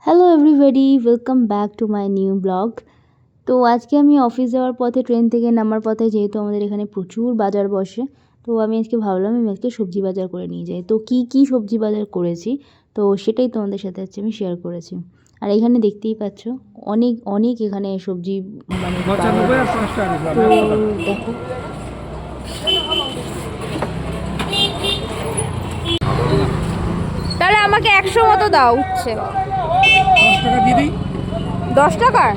Hello everybody, welcome back to my new blog. তো আজকে আমি অফিস যাওয়ার পথে ট্রেন থেকে নামার পথে যেহেতু আমাদের এখানে প্রচুর বাজার বসে, তো আমি আজকে ভাবলাম আমি আজকে সবজি বাজার করে নিয়ে যাই। তো কি সবজি বাজার করেছি তো সেটাই তোমাদের সাথে আজকে আমি শেয়ার করেছি। আর এখানে দেখতেই পাচ্ছ অনেক অনেক এখানে সবজি মানে তো দেখো তাহলে আমাকে 100 মতো দাও উঠছে। 10 টাকা দিয়ে দিই। 10 টাকার?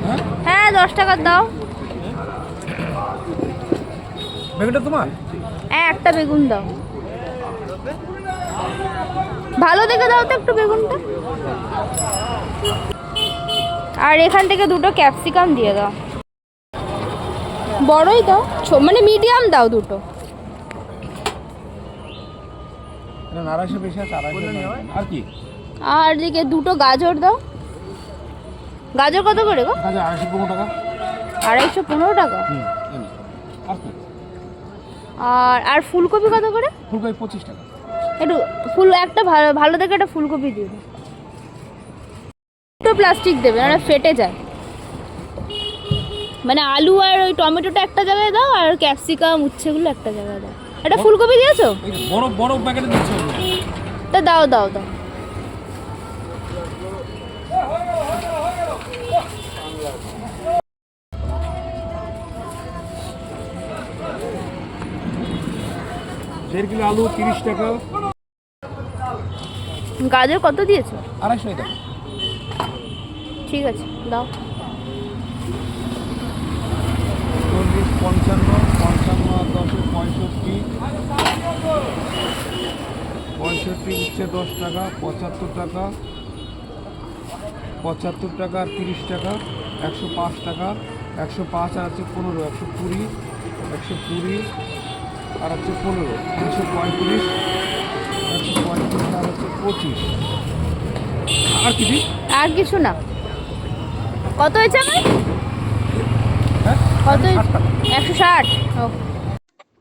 হ্যাঁ 10 টাকার দাও। বেগুনটা তোমার? হ্যাঁ একটা বেগুন দাও, ভালো দেখে দাও তো একটু বেগুনটা। আর এখান থেকে দুটো ক্যাপসিকাম দিয়ে দাও, বড়ই দাও, মানে মিডিয়াম দাও দুটো। আড়াইশো বেশি আছে, 250 আর কি। আর দিকে দুটো গাজর দাও। গাজর কত করে গো? 215 টাকা। 215 টাকা। আর কি? আর ফুলকপি কত করে? ফুলকপি 25 টাকা। একটু একটা ভালো ভালো দেখে একটা ফুলকপি দিয়ে দাও। দুটো প্লাস্টিক দেবে, মানে ফেটে যায়। মানে আলু আর ওই টমেটোটা একটা জায়গায় দাও, আর ক্যাপসিকাম উচ্ছেগুলো একটা জায়গায় দাও। একটা ফুলকপি দিয়েছো? বড় বড় প্যাকেটে দিচ্ছি। তা দাও দাও দাও। দেড় কিলো আলু 30 টাকা। গাজর কত দিয়েছো? 250 টাকা। ঠিক আছে দাও। 40, 55, 55 10 65, 65 হচ্ছে 10 টাকা, 75 টাকা, 75 টাকা আর 30 টাকা, 105 টাকা, 105 আর হচ্ছে 15, 120, 120 আর হচ্ছে 15, 335, 135 আর হচ্ছে 25। আর কি? আর কিছু না। কত হয়েছে আমার? হ্যাঁ কত? 160।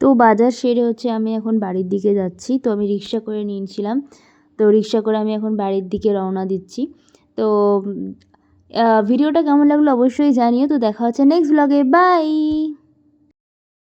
তো বাজার সেরে হচ্ছে আমি এখন বাড়ির দিকে যাচ্ছি। তো আমি রিক্সা করে নিয়েছিলাম, তো রিক্সা করে আমি এখন বাড়ির দিকে রওনা দিচ্ছি। তো ভিডিওটা কেমন লাগলো অবশ্যই জানিও। তো দেখা হচ্ছে নেক্সট ব্লগে, বাই।